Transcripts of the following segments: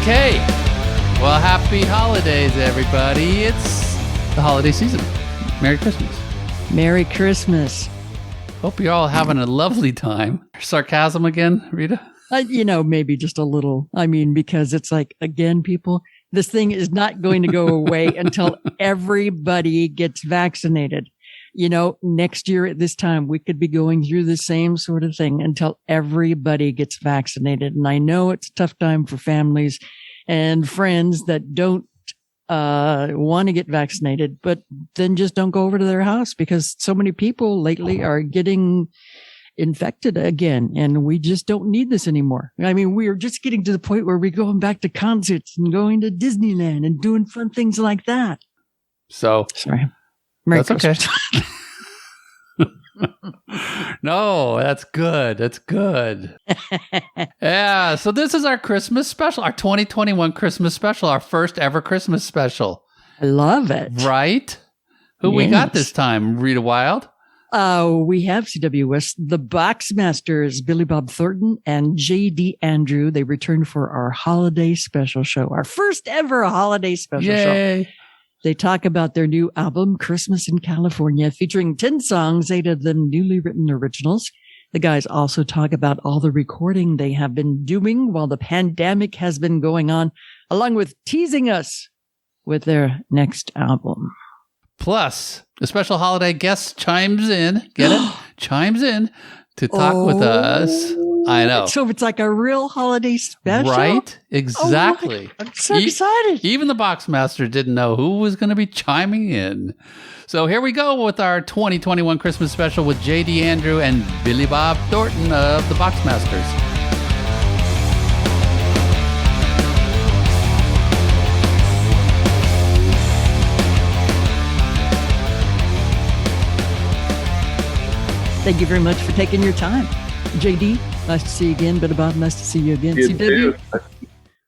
Okay. Well, happy holidays, everybody. It's the holiday season. Merry Christmas. Merry Christmas. Hope you're all having a lovely time. Sarcasm again, Rita? Maybe just a little. Because it's like, again, people, this thing is not going to go away until everybody gets vaccinated. Next year at this time, we could be going through the same sort of thing until everybody gets vaccinated. And I know it's a tough time for families and friends that don't want to get vaccinated, but then just don't go over to their house because so many people lately are getting infected again. And we just don't need this anymore. We are just getting to the point where we're going back to concerts and going to Disneyland and doing fun things like that. So, sorry. Merry that's Christmas. Okay. No, that's good. That's good. Yeah. So this is our Christmas special, our 2021 Christmas special, our first ever Christmas special. I love it. Right? Who we got this time? Rita Wild? We have CWS, the Boxmasters, Billy Bob Thornton and J.D. Andrew. They returned for our holiday special show, our first ever holiday special show. They talk about their new album, Christmas in California, featuring 10 songs, 8 of them newly written originals. The guys also talk about all the recording they have been doing while the pandemic has been going on, along with teasing us with their next album. Plus, the special holiday guest chimes in, get it? Chimes in to talk with us. I know. So it's like a real holiday special? Right? Exactly. I'm so excited. Even the Boxmaster didn't know who was going to be chiming in. So here we go with our 2021 Christmas special with J.D. Andrew and Billy Bob Thornton of the Boxmasters. Thank you very much for taking your time. JD, nice to see you again. Billy Bob, nice to see you again. CW.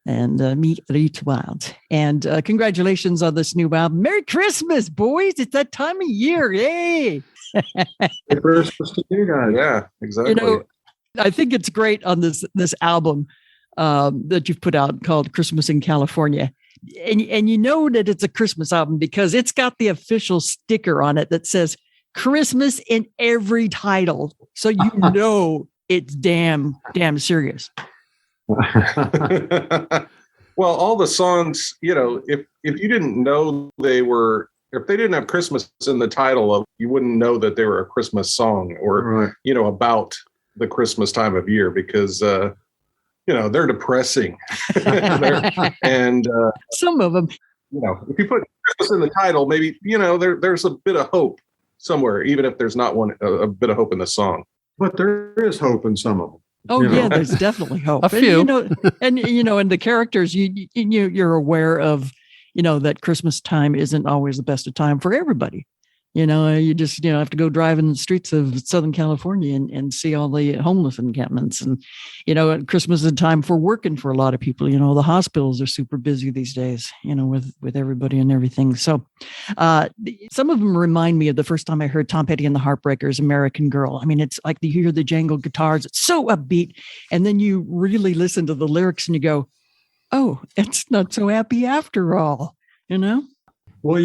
And meet Rita Wild. And congratulations on this new album. Merry Christmas, boys. It's that time of year. Yay. Merry Christmas to you guys. Yeah, exactly. I think it's great on this album that you've put out called Christmas in California. And you know that it's a Christmas album because it's got the official sticker on it that says Christmas in every title. So you know it's damn serious. Well, all the songs, if you didn't know if they didn't have Christmas in the title, you wouldn't know that they were a Christmas song or, about the Christmas time of year because, they're depressing. and some of them, if you put Christmas in the title, maybe, there's a bit of hope somewhere, even if there's not a bit of hope in the song. But there is hope in some of them. Oh, yeah, there's definitely hope. A few. And the characters, you're aware of, that Christmas time isn't always the best of time for everybody. You just, have to go drive in the streets of Southern California and see all the homeless encampments. And, Christmas is a time for working for a lot of people. The hospitals are super busy these days, with everybody and everything. So some of them remind me of the first time I heard Tom Petty and the Heartbreakers, American Girl. It's like you hear the jangled guitars. It's so upbeat. And then you really listen to the lyrics and you go, oh, it's not so happy after all, Well,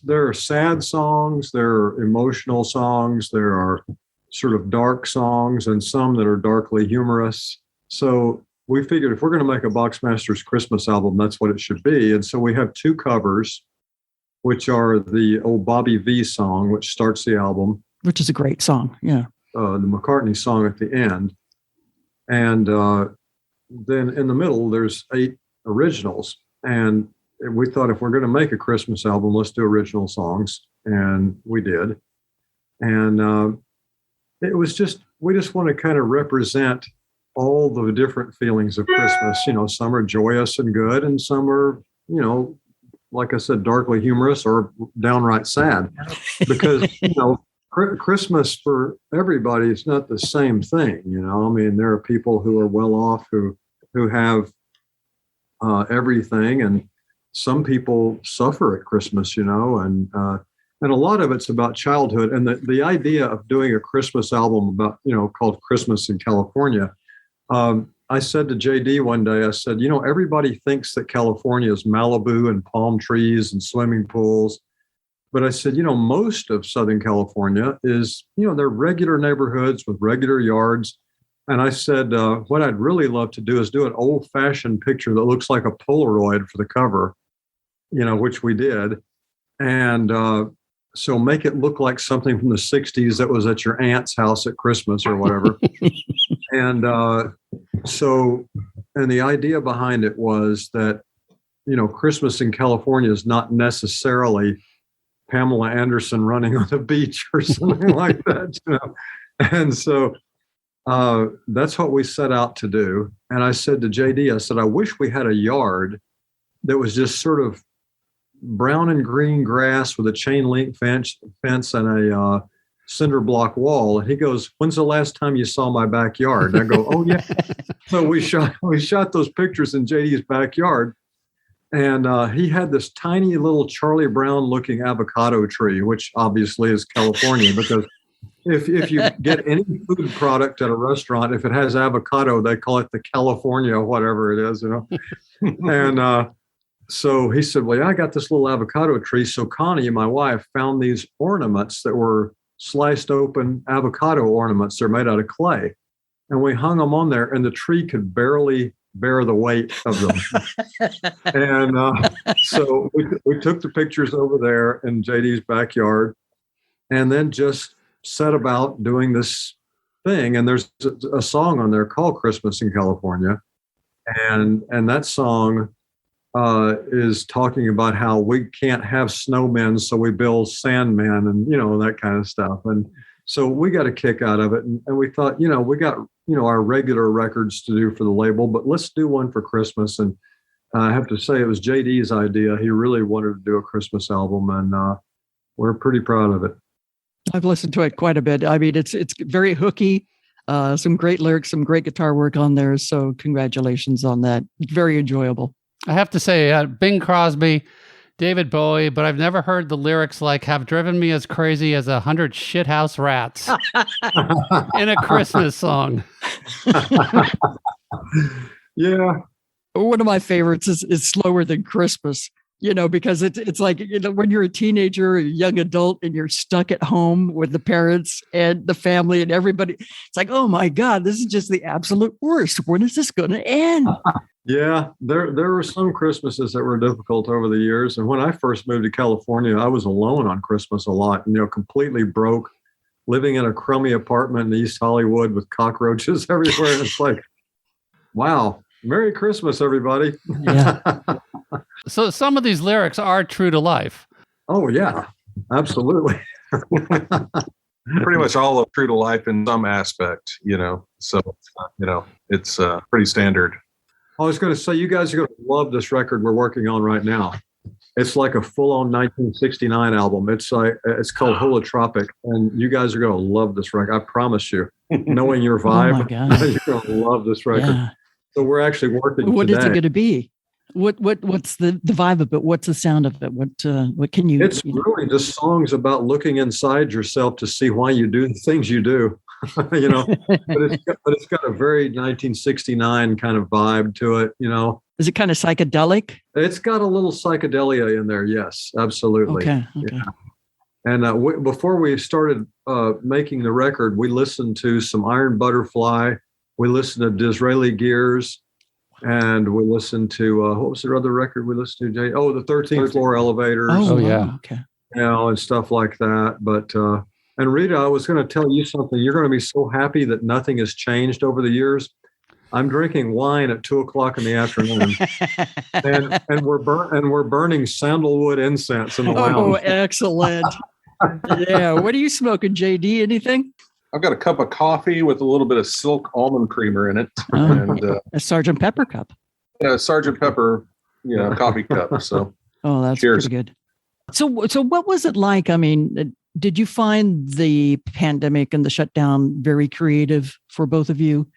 there are sad songs, there are emotional songs, there are sort of dark songs, and some that are darkly humorous. So we figured if we're going to make a Boxmasters Christmas album, that's what it should be. And so we have 2 covers, which are the old Bobby V song, which starts the album. Which is a great song, yeah. The McCartney song at the end. And then in the middle, there's 8 originals. And we thought if we're going to make a Christmas album, let's do original songs. And we did. And it was we just want to kind of represent all the different feelings of Christmas. Some are joyous and good, and some are, like I said, darkly humorous or downright sad. Because, Christmas for everybody is not the same thing. There are people who are well off who have everything, and some people suffer at Christmas, and a lot of it's about childhood. And the idea of doing a Christmas album about, called Christmas in California, I said to JD one day, I said, everybody thinks that California is Malibu and palm trees and swimming pools. But I said, most of Southern California is, they're regular neighborhoods with regular yards. And I said, what I'd really love to do is do an old fashioned picture that looks like a Polaroid for the cover, which we did. And so make it look like something from the 60s that was at your aunt's house at Christmas or whatever. And and the idea behind it was that, Christmas in California is not necessarily Pamela Anderson running on the beach or something like that. And so that's what we set out to do. And I said to JD, I said, I wish we had a yard that was just sort of brown and green grass with a chain link fence and a cinder block wall. And he goes, when's the last time you saw my backyard? And I go, oh yeah. So we shot those pictures in JD's backyard. And he had this tiny little Charlie Brown looking avocado tree, which obviously is California, because if you get any food product at a restaurant, if it has avocado, they call it the California, whatever it is, And so he said, well, yeah, I got this little avocado tree. So Connie, my wife, found these ornaments that were sliced open avocado ornaments. They're made out of clay. And we hung them on there, and the tree could barely bear the weight of them. And so we took the pictures over there in JD's backyard, and then just set about doing this thing. And there's a song on there called Christmas in California. And that song is talking about how we can't have snowmen, so we build sandmen and, that kind of stuff. And so we got a kick out of it. And we thought, we got, our regular records to do for the label, but let's do one for Christmas. And I have to say, it was JD's idea. He really wanted to do a Christmas album, and we're pretty proud of it. I've listened to it quite a bit. I mean, it's very hooky, some great lyrics, some great guitar work on there. So congratulations on that. Very enjoyable. I have to say, Bing Crosby, David Bowie, but I've never heard the lyrics like have driven me as crazy as 100 shithouse rats in a Christmas song. Yeah. One of my favorites is Slower Than Christmas, because it's like, when you're a teenager, a young adult, and you're stuck at home with the parents and the family and everybody. It's like, oh my God, this is just the absolute worst. When is this going to end? Yeah, there were some Christmases that were difficult over the years. And when I first moved to California, I was alone on Christmas a lot, completely broke, living in a crummy apartment in East Hollywood with cockroaches everywhere. And it's like, wow, Merry Christmas, everybody. Yeah. So some of these lyrics are true to life. Oh, yeah, absolutely. Pretty much all of true to life in some aspect, So, it's pretty standard. I was going to say, you guys are going to love this record we're working on right now. It's like a full-on 1969 album. It's called Holotropic, and you guys are going to love this record. I promise you. Knowing your vibe, Oh my God. you're going to love this record. Yeah. So we're actually working What today. is it going to be? What's the vibe of it? What's the sound of it? What can you? It's really just songs about looking inside yourself to see why you do the things you do. But it's got a very 1969 kind of vibe to it. Is it kind of psychedelic? It's got a little psychedelia in there. Yes, absolutely. Okay. Yeah. And before we started making the record, we listened to some Iron Butterfly. We listened to Disraeli Gears, and we listened to what was the other record we listened to, Jay? Oh, the 13th Floor Elevators. Oh, yeah. Okay. And stuff like that. But and Rita, I was going to tell you something. You're going to be so happy that nothing has changed over the years. I'm drinking wine at 2:00 in the afternoon, and we're burning sandalwood incense in the lounge. Oh, excellent. Yeah. What are you smoking, JD? Anything? I've got a cup of coffee with a little bit of silk almond creamer in it, and A Sgt. Pepper cup. Sergeant Pepper, coffee cup. So, Oh, that's cheers. pretty good. So what was it like? I mean, did you find the pandemic and the shutdown very creative for both of you?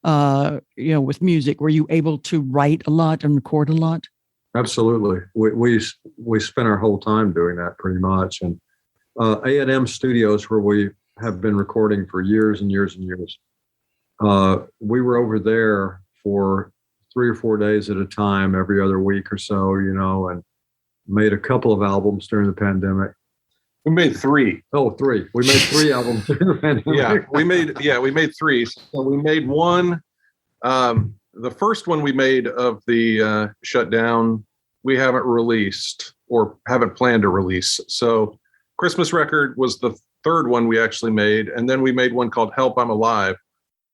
With music, were you able to write a lot and record a lot? Absolutely. We spent our whole time doing that pretty much. And A&M Studios, where we have been recording for years and years and years. We were over there for 3 or 4 days at a time, every other week or so, and made a couple of albums during the pandemic. We made 3. Oh, 3. We made 3 albums during the pandemic. We made 3. So we made one. The first one we made of the shutdown, we haven't released or haven't planned to release. So Christmas Record was the third one we actually made. And then we made one called Help, I'm Alive.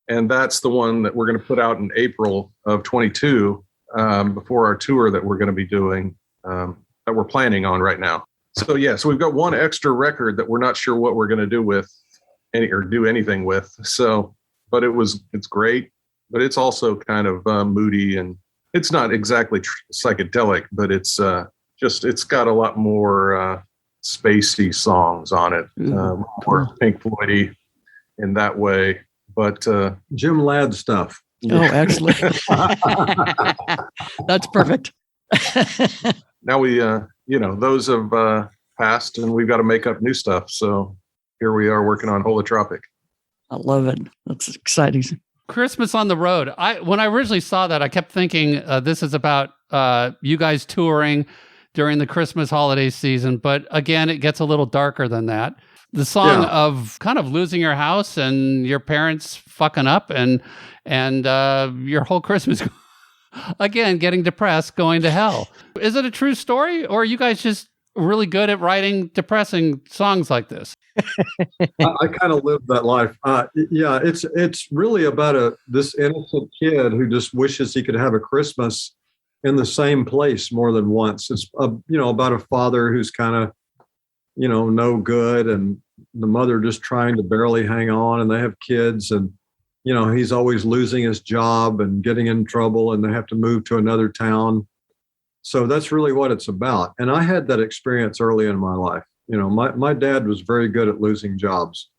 And that's the one that we're going to put out in April of 22, before our tour that we're going to be doing, that we're planning on right now. So so we've got one extra record that we're not sure what we're going to do with do anything with. So, but it's great, but it's also kind of moody, and it's not exactly psychedelic, but it's got a lot more spacey songs on it, more Pink Floyd-y in that way. But Jim Ladd stuff. Oh, excellent. That's perfect. Now we, those have passed, and we've got to make up new stuff. So here we are working on Holotropic. I love it. That's exciting. Christmas on the Road. When I originally saw that, I kept thinking this is about you guys touring during the Christmas holiday season. But again, it gets a little darker than that. The song of kind of losing your house and your parents fucking up and your whole Christmas, again, getting depressed, going to hell. Is it a true story, or are you guys just really good at writing depressing songs like this? I kind of lived that life. It's really about this innocent kid who just wishes he could have a Christmas in the same place more than once. It's about a father who's kind of no good, and the mother just trying to barely hang on, and they have kids, and he's always losing his job and getting in trouble, and they have to move to another town. So that's really what it's about. And I had that experience early in my life. My dad was very good at losing jobs.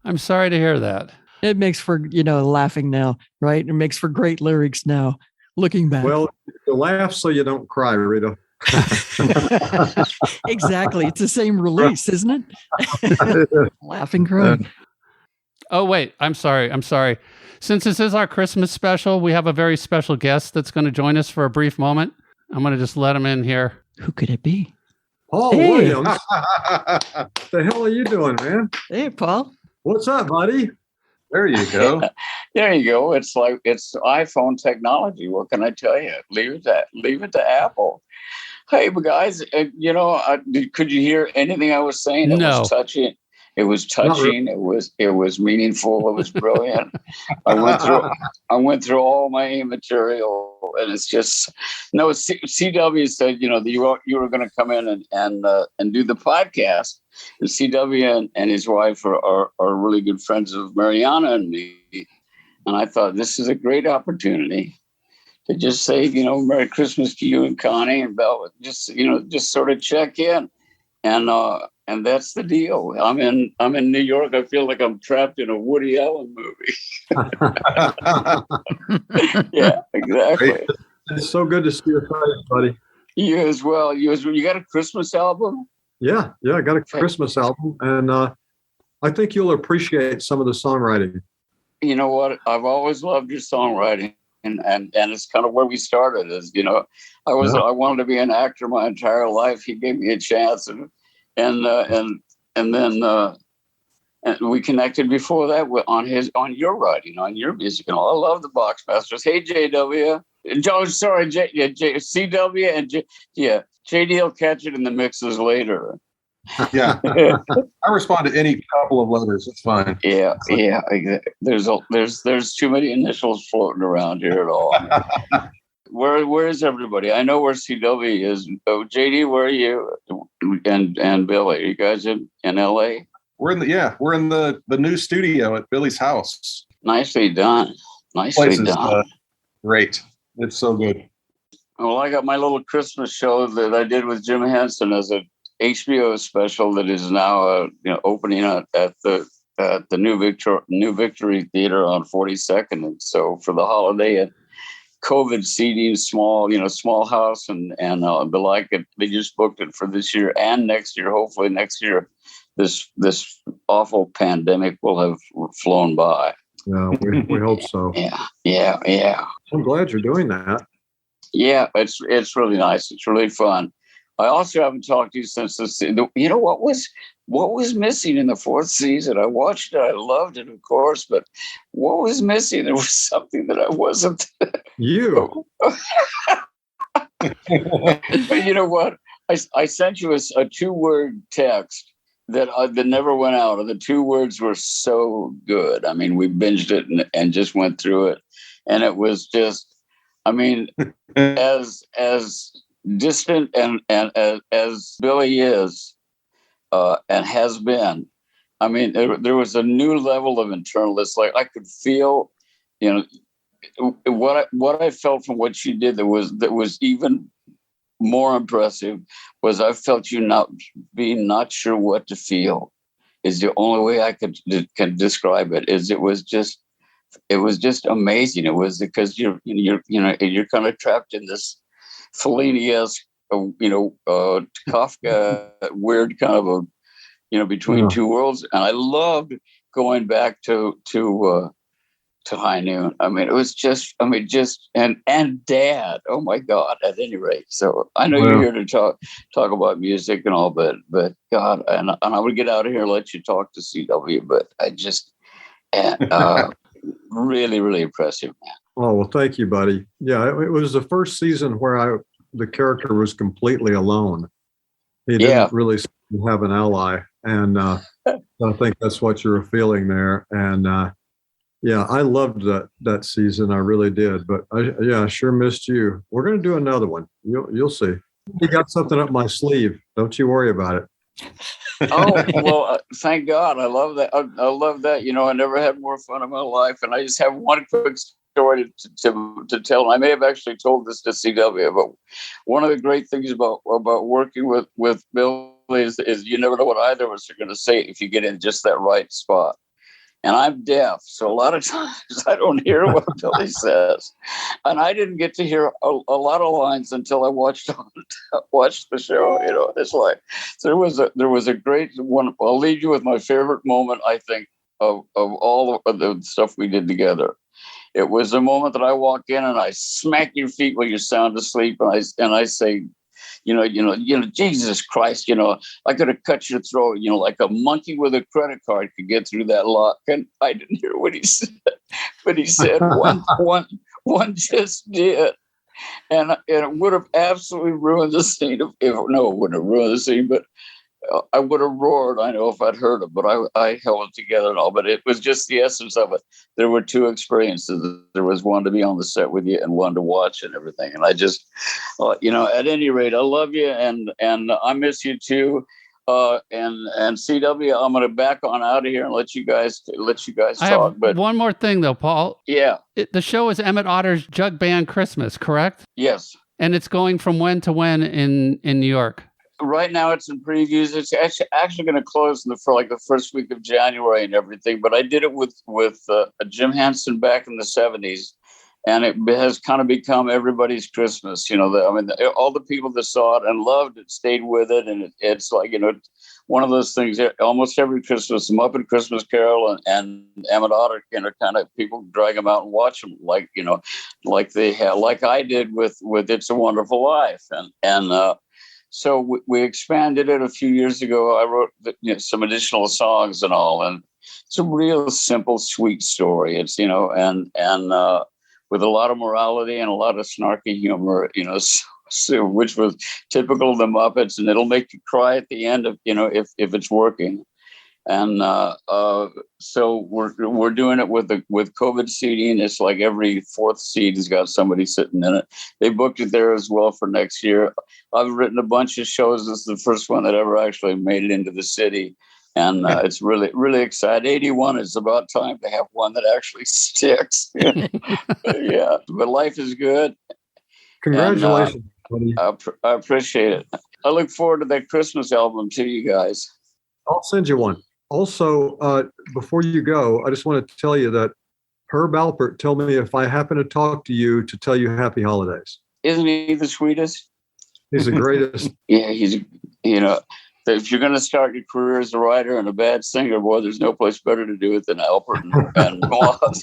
I'm sorry to hear that. It makes for, laughing now, right? It makes for great lyrics now, looking back. Well, you laugh so you don't cry, Rita. Exactly. It's the same release, isn't it? Laughing crying. Oh, wait. I'm sorry. Since this is our Christmas special, we have a very special guest that's going to join us for a brief moment. I'm going to just let him in here. Who could it be? Paul Williams. What the hell are you doing, man? Hey, Paul. What's up, buddy? There you go. There you go. It's iPhone technology. What can I tell you? Leave it to Apple. Hey, but guys, could you hear anything I was saying? It was touching. It was touching. It was meaningful. It was brilliant. I went through all my material, and it's just CW said you were going to come in and do the podcast. And CW and his wife are really good friends of Mariana and me, and I thought this is a great opportunity to just say Merry Christmas to you and Connie and Belle. Just sort of check in, and that's the deal. I'm in New York. I feel like I'm trapped in a Woody Allen movie. Yeah, exactly. It's so good to see your face, buddy. You as well. You got a Christmas album? Yeah, I got a Christmas album, and I think you'll appreciate some of the songwriting. You know what? I've always loved your songwriting. And it's kind of where we started. I wanted to be an actor my entire life. He gave me a chance, and then we connected before that on your writing, on your music. And I love the Boxmasters. Hey, JW, CW and JD will catch it in the mixes later. Yeah, I respond to any couple of letters. It's fine. Yeah. There's too many initials floating around here at all. Where is everybody? I know where CW is. Oh, JD, where are you? And Billy, are you guys in LA? We're in the new studio at Billy's house. Nicely done. Great. It's so good. Well, I got my little Christmas show that I did with Jim Henson as a HBO special that is now opening at the New Victory Theater on 42nd. And so for the holiday at COVID seating, small house and the like, they just booked it for this year and next year. Hopefully next year, this awful pandemic will have flown by. Yeah, we hope so. Yeah. I'm glad you're doing that. Yeah, it's really nice. It's really fun. I also haven't talked to you since this. You know what was missing in the fourth season? I watched it. I loved it, of course, but what was missing? There was something that I wasn't. You. But you know what? I sent you a 2-word text that never went out, and the 2 words were so good. I mean, we binged it and just went through it, and it was just. I mean, as distant and as Billy is and has been, I mean, there was a new level of internal. It's like I could feel, you know, what I felt from what she did that was even more impressive was I felt you not sure what to feel is the only way I can describe it. It was just amazing. It was because you're kind of trapped in this Fellini-esque, Kafka weird kind of between two worlds. And I loved going back to High Noon. I mean, it was just and Dad. Oh my God! At any rate, so I know you're here to talk about music and all, but God, and I would get out of here and let you talk to CW, but I just really, really impressive, man. Oh, well, thank you, buddy. Yeah, it was the first season where the character was completely alone. He didn't really have an ally, and I think that's what you were feeling there. And I loved that season. I really did. But I sure missed you. We're going to do another one. You'll see. You got something up my sleeve. Don't you worry about it. Oh, well, thank God. I love that. I love that. I never had more fun in my life. And I just have one quick story to tell. I may have actually told this to CW, but one of the great things about working with Bill is you never know what either of us are going to say if you get in just that right spot. And I'm deaf, so a lot of times I don't hear what Billy says. And I didn't get to hear a lot of lines until I watched the show. It's like there was a great one. I'll leave you with my favorite moment, I think, of all of the stuff we did together. It was a moment that I walk in and I smack your feet while you're sound asleep, and I say, Jesus Christ, I could have cut your throat, like a monkey with a credit card could get through that lock. And I didn't hear what he said, but he said one just did. And it would have absolutely ruined the scene. It wouldn't have ruined the scene, but I would have roared, I know, if I'd heard it, but I held it together and all. But it was just the essence of it. There were 2 experiences. There was one to be on the set with you and one to watch and everything. And I just, at any rate, I love you and I miss you too. And CW, I'm going to back on out of here and let you guys talk. But one more thing though, Paul. Yeah. The show is Emmett Otter's Jug Band Christmas, correct? Yes. And it's going from when to when in New York? Right now it's in previews. It's actually going to close for like the first week of January and everything. But I did it with Jim Henson back in the 70s. And it has kind of become everybody's Christmas. All the people that saw it and loved it stayed with it. And it's like, one of those things, almost every Christmas, Muppet Christmas Carol and Emmett Otter, kind of people drag them out and watch them like I did with It's a Wonderful Life. So we expanded it a few years ago. I wrote some additional songs and all, and it's a real simple, sweet story. It's and with a lot of morality and a lot of snarky humor, so, which was typical of the Muppets, and it'll make you cry at the end of if it's working. And so we're doing it with COVID seating. It's like every 4th seat has got somebody sitting in it. They booked it there as well for next year. I've written a bunch of shows. This is the first one that ever actually made it into the city. And it's really, really exciting. 81 is about time to have one that actually sticks. Yeah, but life is good. Congratulations, buddy. I appreciate it. I look forward to that Christmas album too, you guys. I'll send you one. Also, before you go, I just want to tell you that Herb Alpert told me if I happen to talk to you to tell you happy holidays. Isn't he the sweetest? He's the greatest. Yeah, he's, If you're going to start your career as a writer and a bad singer, boy, there's no place better to do it than Alfred and Moss.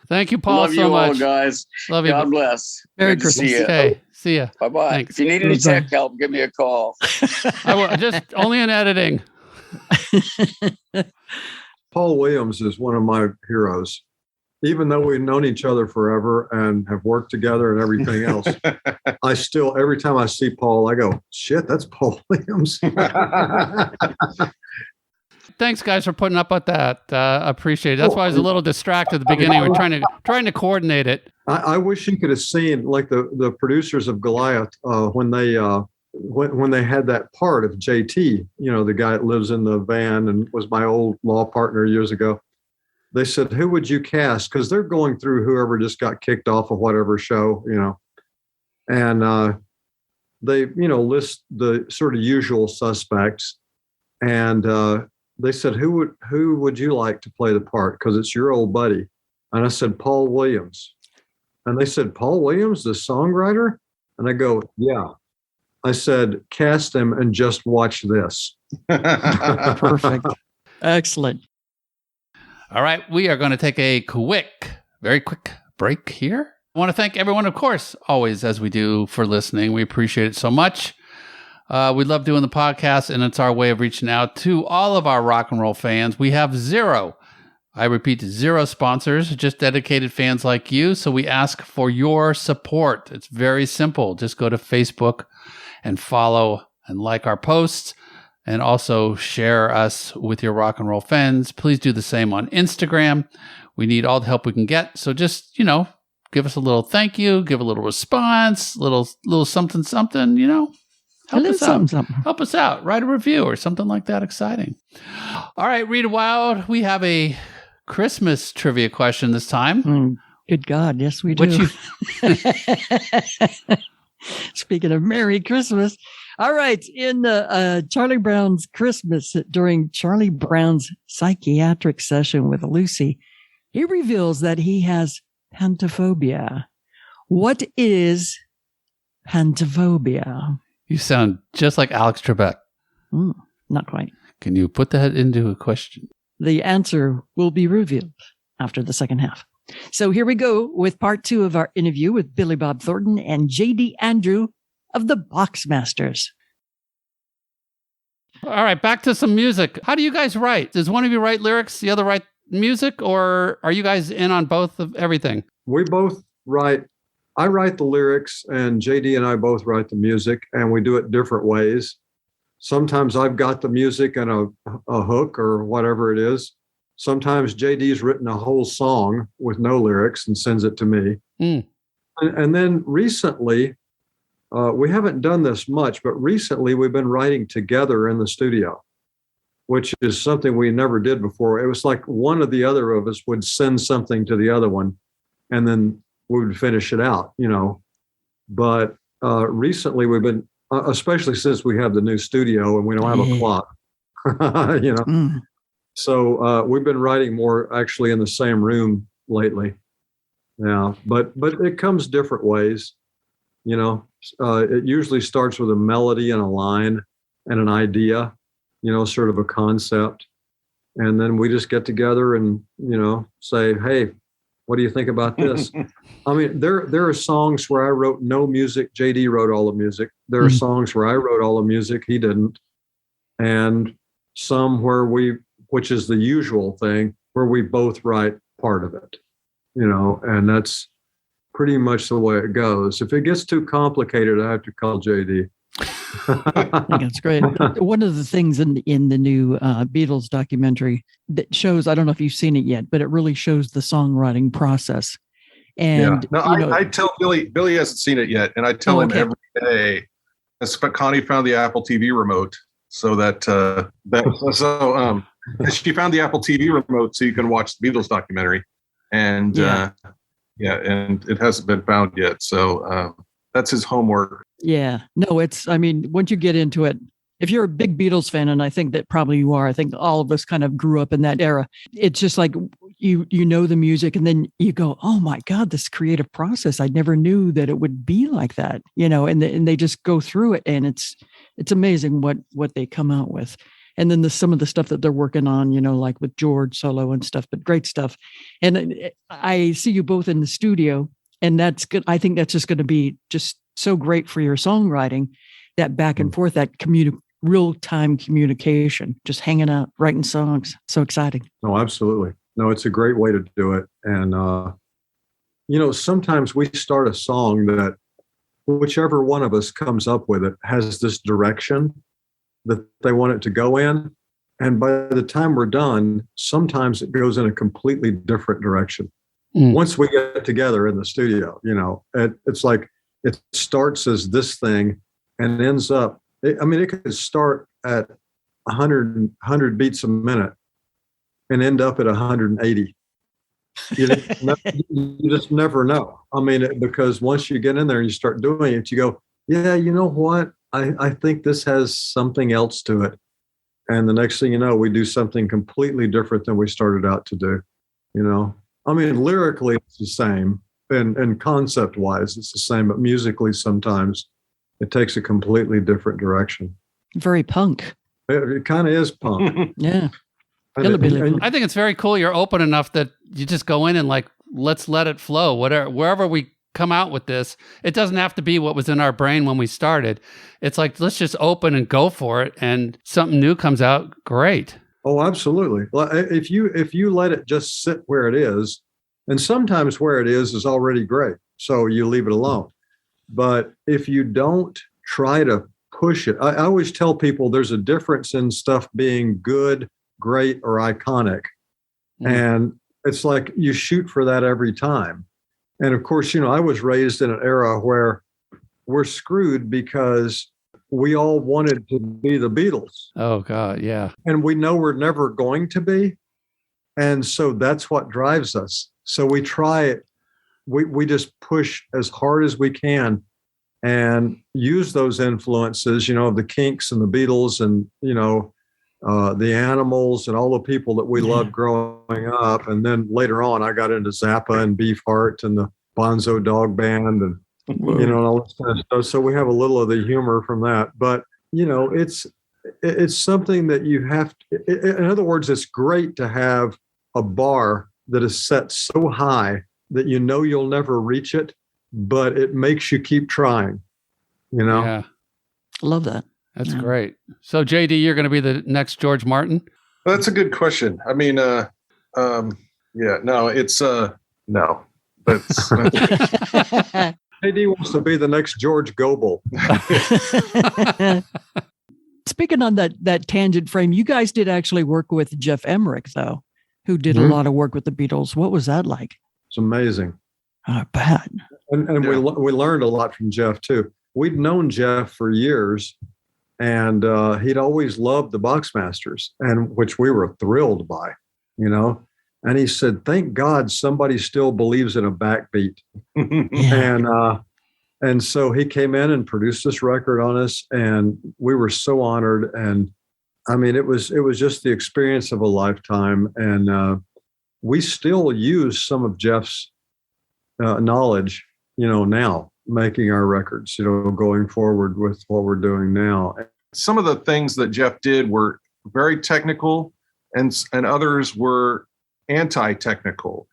Thank you, Paul, Love so you much. all, guys. Love you. God bless. Merry Good to Christmas. see you. Okay, see ya. Bye-bye. Thanks. If you need any tech help, give me a call. I will, just only in editing. Paul Williams is one of my heroes. Even though we've known each other forever and have worked together and everything else, I still, every time I see Paul, I go, shit, that's Paul Williams. Thanks, guys, for putting up with that. Appreciate it. That's why I was a little distracted at the beginning. We're trying to coordinate it. I wish you could have seen, like the producers of Goliath, when they had that part of JT, the guy that lives in the van and was my old law partner years ago. They said, who would you cast? Because they're going through whoever just got kicked off of whatever show, and they, list the sort of usual suspects. And they said, who would you like to play the part? Because it's your old buddy. And I said, Paul Williams. And they said, Paul Williams, the songwriter? And I go, yeah. I said, cast him and just watch this. Perfect. Excellent. All right, we are going to take a very quick break here. I want to thank everyone, of course, always as we do, for listening. We appreciate it so much. We love doing the podcast, and it's our way of reaching out to all of our rock and roll fans. We have zero sponsors, just dedicated fans like you. So we ask for your support. It's very simple. Just go to Facebook and follow and like our posts. And also share us with your rock and roll fans. Please do the same on Instagram. We need all the help we can get. So just, give us a little thank you, give a little response, little something, help us out. Something. Help us out. Write a review or something like that exciting. All right, read aloud. We have a Christmas trivia question this time. Good God, yes, we do. Speaking of Merry Christmas. All right. In Charlie Brown's Christmas, during Charlie Brown's psychiatric session with Lucy, he reveals that he has pantophobia. What is pantophobia? You sound just like Alex Trebek. Not quite. Can you put that into a question? The answer will be revealed after the second half. So here we go with part 2 of our interview with Billy Bob Thornton and J.D. Andrew of the Boxmasters. All right, back to some music. How do you guys write? Does one of you write lyrics, the other write music, or are you guys in on both of everything? We both write. I write the lyrics, and JD and I both write the music, and we do it different ways. Sometimes I've got the music and a hook or whatever it is. Sometimes JD's written a whole song with no lyrics and sends it to me. And then recently, we haven't done this much, but recently we've been writing together in the studio, which is something we never did before. It was like one or the other of us would send something to the other one, and then we would finish it out, But recently we've been, especially since we have the new studio and we don't have a clock, So we've been writing more actually in the same room lately. Yeah, but it comes different ways. It usually starts with a melody and a line and an idea, sort of a concept. And then we just get together and, say, hey, what do you think about this? I mean, there are songs where I wrote no music. JD wrote all the music. There are songs where I wrote all the music. He didn't. And some where which is the usual thing, where we both write part of it, and that's pretty much the way it goes. If it gets too complicated, I have to call JD. I think that's great. One of the things in the new Beatles documentary that shows, I don't know if you've seen it yet, but it really shows the songwriting process. And I tell Billy hasn't seen it yet, and I tell him every day. Connie found the Apple TV remote, so she found the Apple TV remote so you can watch the Beatles documentary, and and it hasn't been found yet. So that's his homework. Yeah, no, once you get into it, if you're a big Beatles fan, and I think that probably you are, I think all of us kind of grew up in that era. It's just like you know the music, and then you go, oh my God, this creative process. I never knew that it would be like that, and they just go through it, and it's amazing what they come out with. And then some of the stuff that they're working on, like with George solo and stuff, but great stuff. And I see you both in the studio, and that's good. I think that's just going to be just so great for your songwriting, that back and forth, that real-time communication, just hanging out, writing songs. So exciting. No, absolutely. No, it's a great way to do it. And, sometimes we start a song that whichever one of us comes up with it has this direction that they want it to go in. And by the time we're done, sometimes it goes in a completely different direction. Once we get together in the studio, it's like it starts as this thing and ends up, it could start at 100 beats a minute and end up at 180. You just never know. Because once you get in there and you start doing it, you go, yeah, you know what? I think this has something else to it. And the next thing you know, we do something completely different than we started out to do. Lyrically, it's the same. And concept-wise, it's the same. But musically, sometimes it takes a completely different direction. Very punk. It kind of is punk. Yeah. I think it's very cool. You're open enough that you just go in and let's let it flow. Wherever we come out with this, it doesn't have to be what was in our brain when we started. It's like, let's just open and go for it. And something new comes out. Great. Oh, absolutely. Well, if you let it just sit where it is, and sometimes where it is already great, so you leave it alone. But if you don't try to push it, I always tell people there's a difference in stuff being good, great, or iconic. And it's like you shoot for that every time. And of course, I was raised in an era where we're screwed because we all wanted to be the Beatles. Oh, God, yeah. And we know we're never going to be. And so that's what drives us. So we try it. We just push as hard as we can and use those influences, the Kinks and the Beatles and, the Animals and all the people that we loved growing up. And then later on, I got into Zappa and Beefheart and the Bonzo Dog Band and, and all this kind of stuff. So we have a little of the humor from that. But, it's something that you have to, in other words, it's great to have a bar that is set so high that you'll never reach it, but it makes you keep trying, Yeah. Love that. That's great. So JD, you're going to be the next George Martin? That's a good question. No, it's no. That's JD wants to be the next George Goebel. Speaking on that tangent frame, you guys did actually work with Jeff Emmerich, though, who did a lot of work with the Beatles. What was that like? It's amazing. I bet. And we learned a lot from Jeff, too. We'd known Jeff for years, and he'd always loved the Boxmasters, and which we were thrilled by, And he said, thank God somebody still believes in a backbeat. And so he came in and produced this record on us, and we were so honored. And it was just the experience of a lifetime. And we still use some of Jeff's knowledge, now making our records, going forward with what we're doing now. Some of the things that Jeff did were very technical, and others were anti-technical,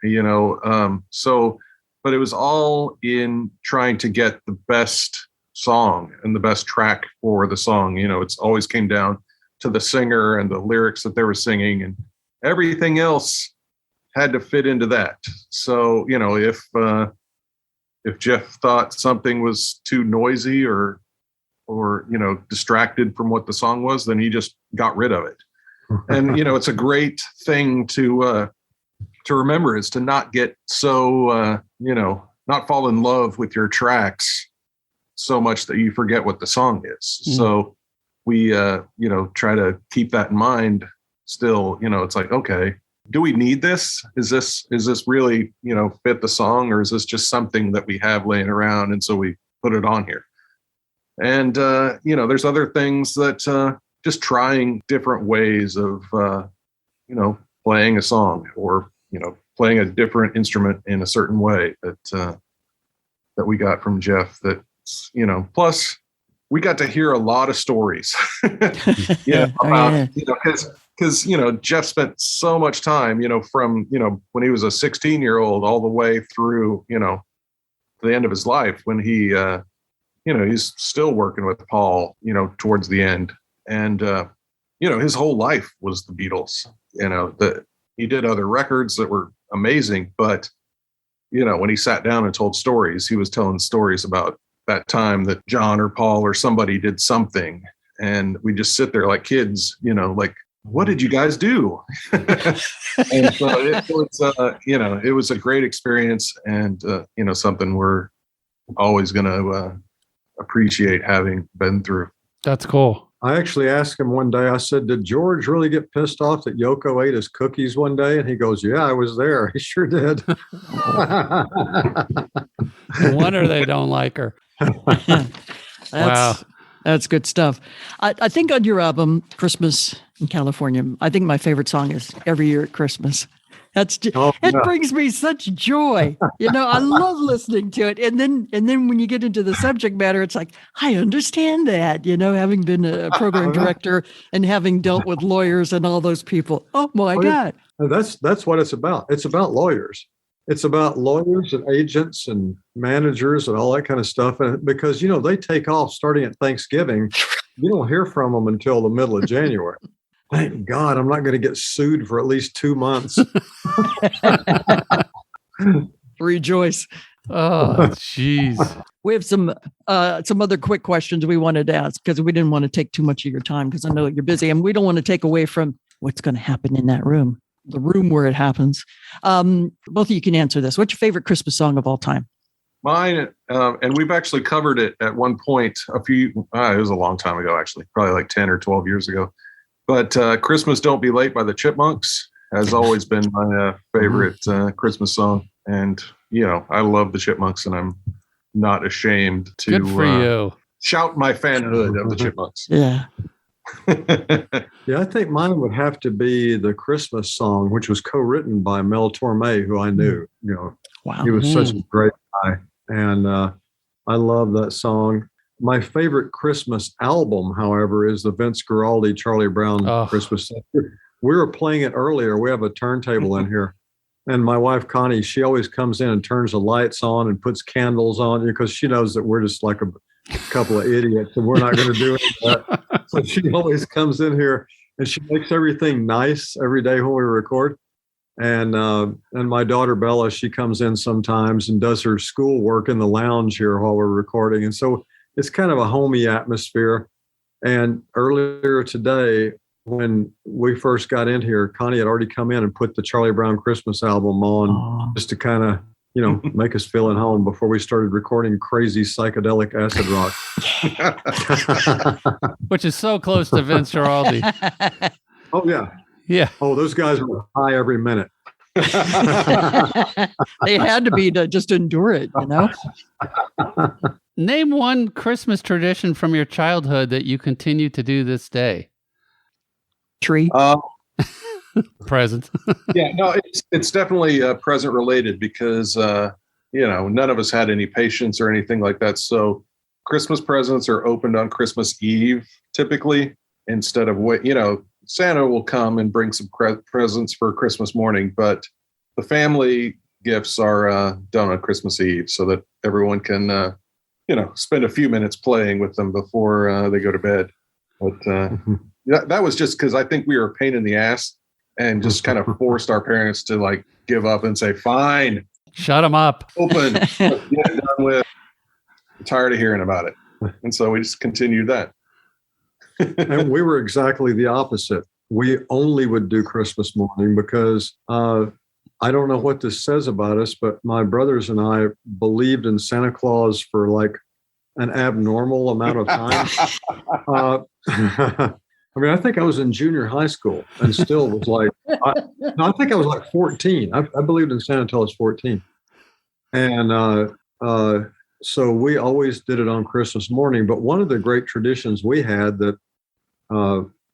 but it was all in trying to get the best song and the best track for the song. It's always came down to the singer and the lyrics that they were singing, and everything else had to fit into that. So, if Jeff thought something was too noisy or distracted from what the song was, then he just got rid of it. And, it's a great thing to remember, is to not get so, not fall in love with your tracks so much that you forget what the song is. So we, try to keep that in mind still. It's like, okay, do we need this? Is this really, fit the song, or is this just something that we have laying around, and so we put it on here? And, there's other things that just trying different ways of, playing a song or playing a different instrument in a certain way that we got from Jeff. That plus we got to hear a lot of stories, about because Jeff spent so much time, from when he was a 16-year-old all the way through to the end of his life, when he he's still working with Paul towards the end, and his whole life was the Beatles. That he did other records that were amazing, but when he sat down and told stories, he was telling stories about that time that John or Paul or somebody did something, and we just sit there like kids, like, what did you guys do? And so it was a great experience, and something we're always going to appreciate having been through. That's cool. I actually asked him one day, I said, did George really get pissed off that Yoko ate his cookies one day? And he goes, yeah, I was there. He sure did. No wonder they don't like her. Wow. That's good stuff. I think on your album, Christmas in California, I think my favorite song is Every Year at Christmas. It brings me such joy. I love listening to it. And then when you get into the subject matter, it's like, I understand that, having been a program director and having dealt with lawyers and all those people. Oh my God. That's what it's about. It's about lawyers. It's about lawyers and agents and managers and all that kind of stuff. And because, they take off starting at Thanksgiving. You don't hear from them until the middle of January. Thank God I'm not going to get sued for at least 2 months. Rejoice. Oh, jeez. We have some other quick questions we wanted to ask because we didn't want to take too much of your time because I know that you're busy and we don't want to take away from what's going to happen in that room, the room where it happens. Both of you can answer this. What's your favorite Christmas song of all time? Mine, and we've actually covered it at one point it was a long time ago, actually, probably like 10 or 12 years ago. But Christmas Don't Be Late by the Chipmunks has always been my favorite Christmas song. And, I love the Chipmunks, and I'm not ashamed to Good for you. Shout my fanhood of the Chipmunks. Yeah. Yeah, I think mine would have to be the Christmas song, which was co-written by Mel Torme, who I knew. Wow. He was such a great guy. And I love that song. My favorite Christmas album, however, is the Vince Guaraldi, Charlie Brown Christmas song. We were playing it earlier. We have a turntable in here. And my wife, Connie, she always comes in and turns the lights on and puts candles on because she knows that we're just like a couple of idiots and we're not going to do any of that. So she always comes in here and she makes everything nice every day when we record. And my daughter, Bella, she comes in sometimes and does her schoolwork in the lounge here while we're recording. And so it's kind of a homey atmosphere. And earlier today, when we first got in here, Connie had already come in and put the Charlie Brown Christmas album on just to kind of, make us feel at home before we started recording crazy psychedelic acid rock. Which is so close to Vince Guaraldi. Oh, yeah. Yeah. Oh, those guys were high every minute. They had to be to just endure it, Name one Christmas tradition from your childhood that you continue to do this day. Tree. Present. Yeah, no, it's definitely present related because none of us had any patience or anything like that. So Christmas presents are opened on Christmas Eve typically instead of Santa will come and bring some presents for Christmas morning, but the family gifts are done on Christmas Eve so that everyone can, spend a few minutes playing with them before they go to bed. But that was just because I think we were a pain in the ass and just kind of forced our parents to give up and say, fine. Shut them up. Open. Get it done with. I'm tired of hearing about it. And so we just continued that. And we were exactly the opposite. We only would do Christmas morning because I don't know what this says about us, but my brothers and I believed in Santa Claus for an abnormal amount of time. I think I was in junior high school and still was I think I was 14. I believed in Santa until I was 14. And so we always did it on Christmas morning. But one of the great traditions we had that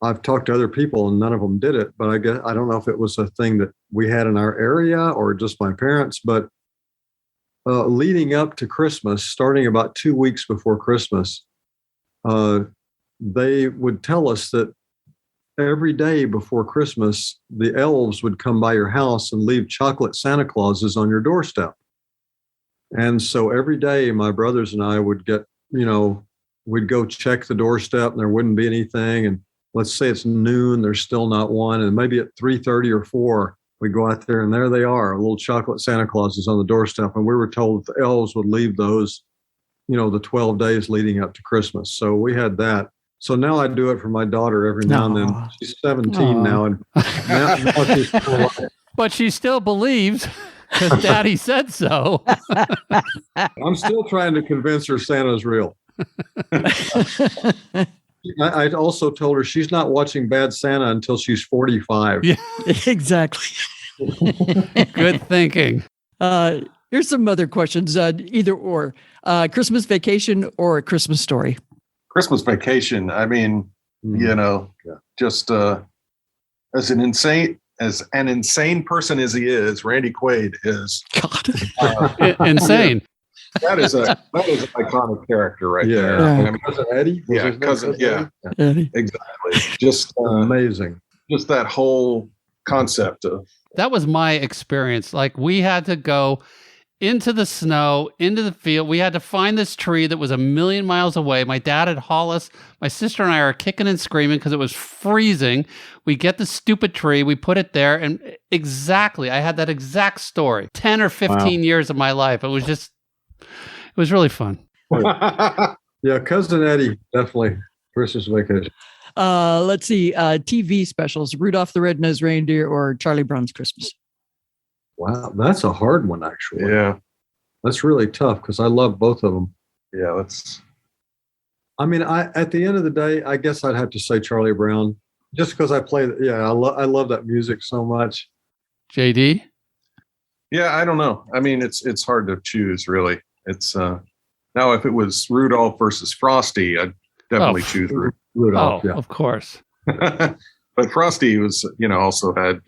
I've talked to other people and none of them did it, but I don't know if it was a thing that we had in our area or just my parents, but leading up to Christmas, starting about 2 weeks before Christmas, they would tell us that every day before Christmas, the elves would come by your house and leave chocolate Santa Clauses on your doorstep. And so every day, my brothers and I would get, we'd go check the doorstep and there wouldn't be anything. And let's say it's noon, there's still not one. And maybe at 3:30 or 4, we go out there and there they are, little chocolate Santa Clauses on the doorstep. And we were told that the elves would leave those, the 12 days leading up to Christmas. So we had that. So now I do it for my daughter every now and then. She's 17 now. And now she's still alive. But she still believes because Daddy said so. I'm still trying to convince her Santa's real. I also told her she's not watching Bad Santa until she's 45. Yeah, exactly. Good thinking. Here's some other questions. Either or. Christmas Vacation or A Christmas Story? Christmas Vacation. I mean, just as an insane person as he is, Randy Quaid is insane. That is an iconic character right there. Yeah. I mean, Cousin Eddie? Eddie? Exactly. Just amazing. Just that whole concept of. That was my experience. Like, we had to go into the snow, into the field. We had to find this tree that was 1,000,000 miles away. My dad had haul us. My sister and I are kicking and screaming because it was freezing. We get the stupid tree. We put it there. And exactly, I had that exact story. 10 or 15 years of my life. It was really fun. Yeah, Cousin Eddie, definitely. Christmas Vacation. Let's see. TV specials, Rudolph the Red-Nosed Reindeer or Charlie Brown's Christmas? Wow, that's a hard one, actually. Yeah. That's really tough because I love both of them. Yeah, that's. I mean, at the end of the day, I guess I'd have to say Charlie Brown, just because I play. Yeah, I love that music so much. JD? Yeah, I don't know. I mean, it's hard to choose, really. It's now if it was Rudolph versus Frosty, I'd definitely choose Rudolph. Oh, yeah. Of course. But Frosty was, also had,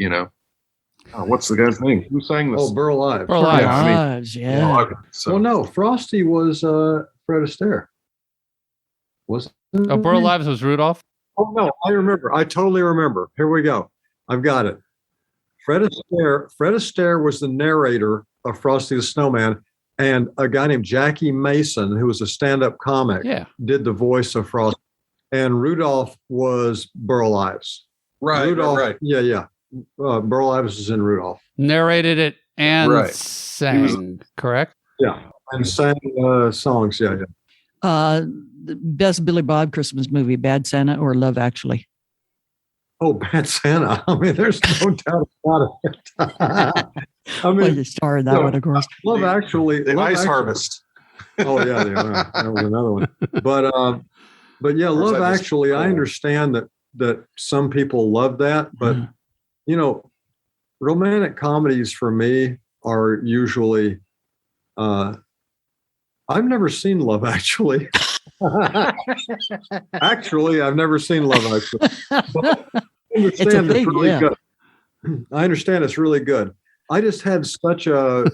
what's the guy's name? Who sang this? Oh, Burl Ives. Burl Ives. Yeah. So. Well, no, Frosty was Fred Astaire. Was it? Oh, Burl Ives was Rudolph? Oh, no, I remember. I totally remember. Here we go. I've got it. Fred Astaire was the narrator of Frosty the Snowman, and a guy named Jackie Mason, who was a stand-up comic, did the voice of Frosty. And Rudolph was Burl Ives. Right. Yeah. Burl Ives is in Rudolph. Narrated it and sang, correct? Yeah, and sang songs. Yeah. The best Billy Bob Christmas movie, Bad Santa or Love Actually? Oh, Bad Santa. I mean, there's no doubt about it. I mean, you starred that one, of course. Love Actually. The Ice Harvest. Oh, yeah. That was another one. But yeah, Love Actually, I understand that some people love that, but romantic comedies for me are usually I've never seen Love Actually. Actually, I've never seen Love Actually. But I understand it's really good. I understand it's really good. I just had such a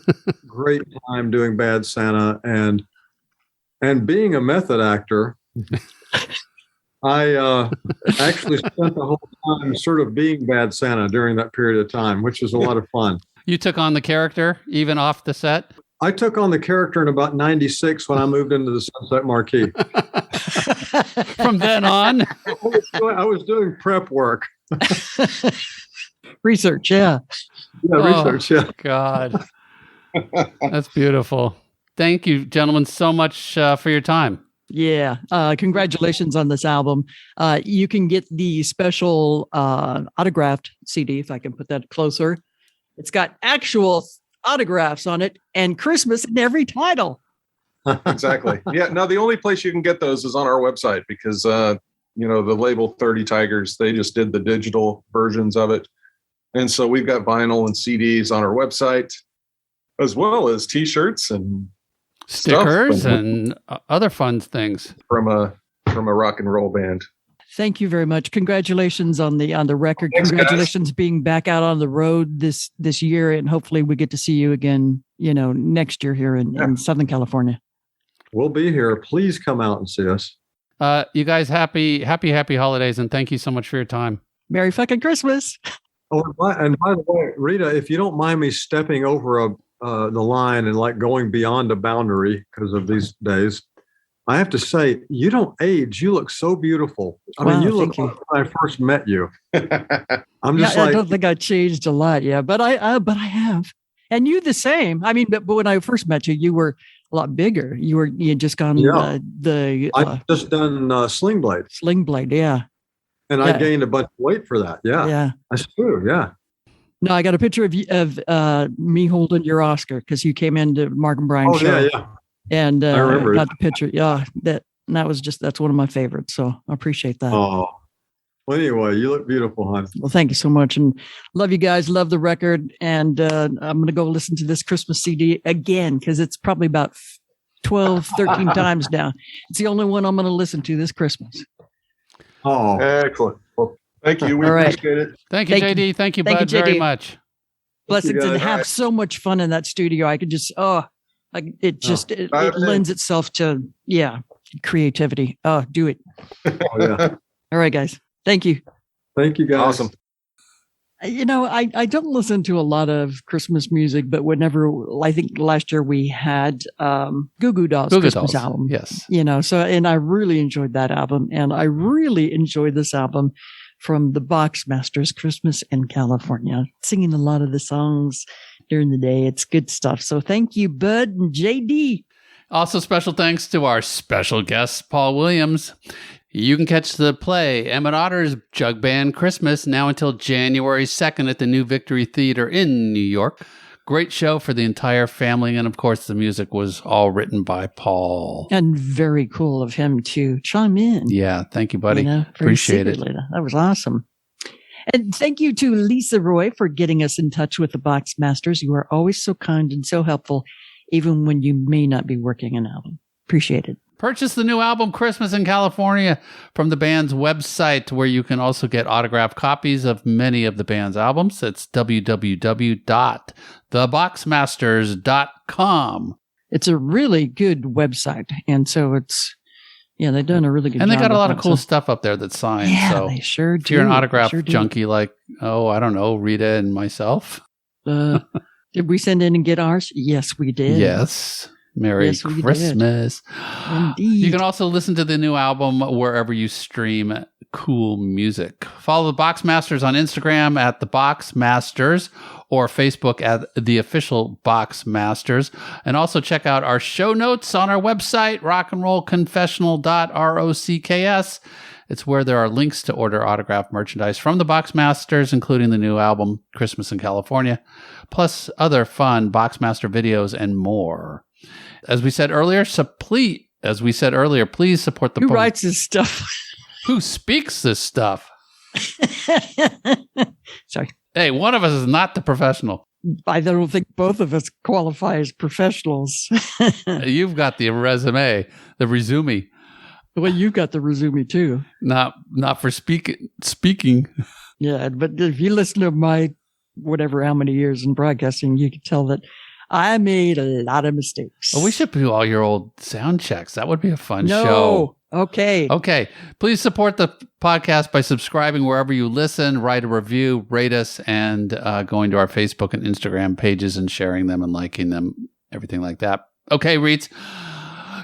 great time doing Bad Santa and being a method actor. I actually spent the whole time sort of being Bad Santa during that period of time, which was a lot of fun. You took on the character even off the set? I took on the character in about 96 when I moved into the Sunset Marquee. From then on? I was doing prep work. Research, yeah. Research, yeah. God. That's beautiful. Thank you, gentlemen, so much for your time. Yeah. Congratulations on this album. You can get the special autographed CD, if I can put that closer. It's got actual autographs on it and Christmas in every title. Exactly. Yeah. No, the only place you can get those is on our website because, the label 30 Tigers, they just did the digital versions of it. And so we've got vinyl and CDs on our website, as well as T-shirts and stickers and other fun things from a rock and roll band. Thank you very much. Congratulations on the record. Thanks, Congratulations being back out on the road this year, and hopefully we get to see you again, next year here in Southern California. We'll be here. Please come out and see us. You guys, happy holidays, and thank you so much for your time. Merry fucking Christmas. Oh, and by the way, Rita, if you don't mind me stepping over the line and like going beyond a boundary because of these days, I have to say, you don't age. You look so beautiful. I mean, you look like when I first met you. I'm just I don't think I changed a lot, but I have. And you the same. I mean, but when I first met you, you were a lot bigger. You had just gone I've just done Sling Blade. Sling Blade, yeah. And I gained a bunch of weight for that. Yeah. Yeah. That's true. Yeah. No, I got a picture of me holding your Oscar because you came into Mark and Brian's show. Yeah. And I remember got the picture. Yeah, that's one of my favorites. So I appreciate that. Oh, well, anyway, you look beautiful, hon. Well, thank you so much. And love you guys. Love the record. And I'm going to go listen to this Christmas CD again because it's probably about 12, 13 times now. It's the only one I'm going to listen to this Christmas. Oh, excellent. Well, thank you. We appreciate it. Thank you, JD. Thank you, Bud, very much. Blessings and have so much fun in that studio. I could just, it lends itself to, creativity. Oh, do it. Oh, yeah. All right, guys. Thank you. Thank you, guys. Awesome. I don't listen to a lot of Christmas music, but I think last year we had Goo Goo Dolls Christmas album. Yes. And I really enjoyed that album. And I really enjoyed this album from the Boxmasters, Christmas in California, singing a lot of the songs during the day. It's good stuff. So thank you, Bud and JD. Also, special thanks to our special guest, Paul Williams. You can catch the play Emmett Otter's Jug Band Christmas now until January 2nd at the New Victory Theater in New York. Great show for the entire family. And of course, the music was all written by Paul. And very cool of him to chime in. Yeah. Thank you, buddy. Appreciate it. That was awesome. And thank you to Lisa Roy for getting us in touch with the Boxmasters. You are always so kind and so helpful, even when you may not be working an album. Appreciate it. Purchase the new album Christmas in California from the band's website, where you can also get autographed copies of many of the band's albums. It's www.theboxmasters.com. It's a really good website. And so they've done a really good job. And they got a lot of cool stuff up there that's signed. Yeah, so they sure do. If you're an autograph junkie like, I don't know, Rita and myself. Did we send in and get ours? Yes, we did. Yes. Merry Christmas. Indeed. You can also listen to the new album wherever you stream cool music. Follow the Boxmasters on Instagram at the Boxmasters or Facebook at the official Boxmasters. And also check out our show notes on our website, rockandrollconfessional.rocks. It's where there are links to order autographed merchandise from the Boxmasters, including the new album Christmas in California, plus other fun Boxmaster videos and more. As we said earlier, please support the... Who writes this stuff? Who speaks this stuff? Sorry. Hey, one of us is not the professional. I don't think both of us qualify as professionals. You've got the resume. Well, you got the resume too. Not for speaking. Yeah, but if you listen to my how many years in broadcasting, you can tell that I made a lot of mistakes. Well, we should do all your old sound checks. That would be a fun show. Okay. Please support the podcast by subscribing wherever you listen, write a review, rate us, and going to our Facebook and Instagram pages and sharing them and liking them, everything like that. Okay, Reeds.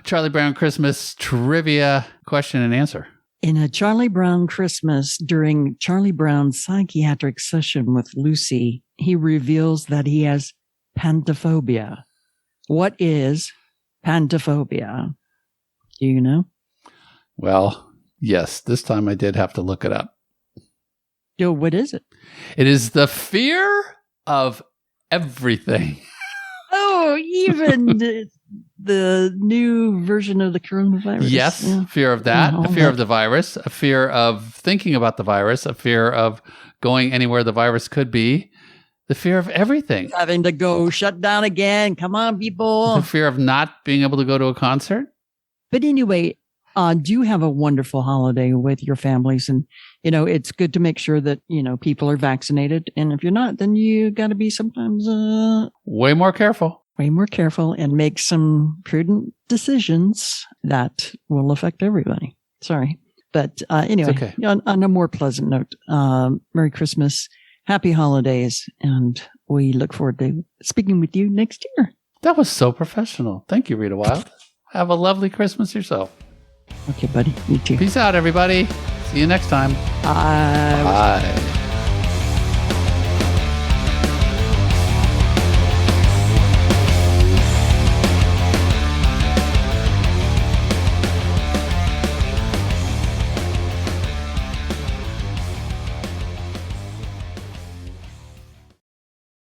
Charlie Brown Christmas trivia question and answer. In a Charlie Brown Christmas, during Charlie Brown's psychiatric session with Lucy, he reveals that he has pantophobia. What is pantophobia? Do you know? Well, yes, this time I did have to look it up. Yo, what is it? It is the fear of everything. Oh, even the new version of the coronavirus. Yes, fear of that, a fear of the virus, a fear of thinking about the virus, a fear of going anywhere the virus could be, the fear of everything. Having to go shut down again. Come on, people. The fear of not being able to go to a concert. But anyway, Do have a wonderful holiday with your families. And, it's good to make sure that, people are vaccinated. And if you're not, then you got to be sometimes way more careful and make some prudent decisions that will affect everybody. Sorry. But anyway, okay. on a more pleasant note, Merry Christmas, Happy Holidays, and we look forward to speaking with you next year. That was so professional. Thank you, Rita Wild. Have a lovely Christmas yourself. Okay, buddy. You too. Peace out, everybody. See you next time. Bye. Bye.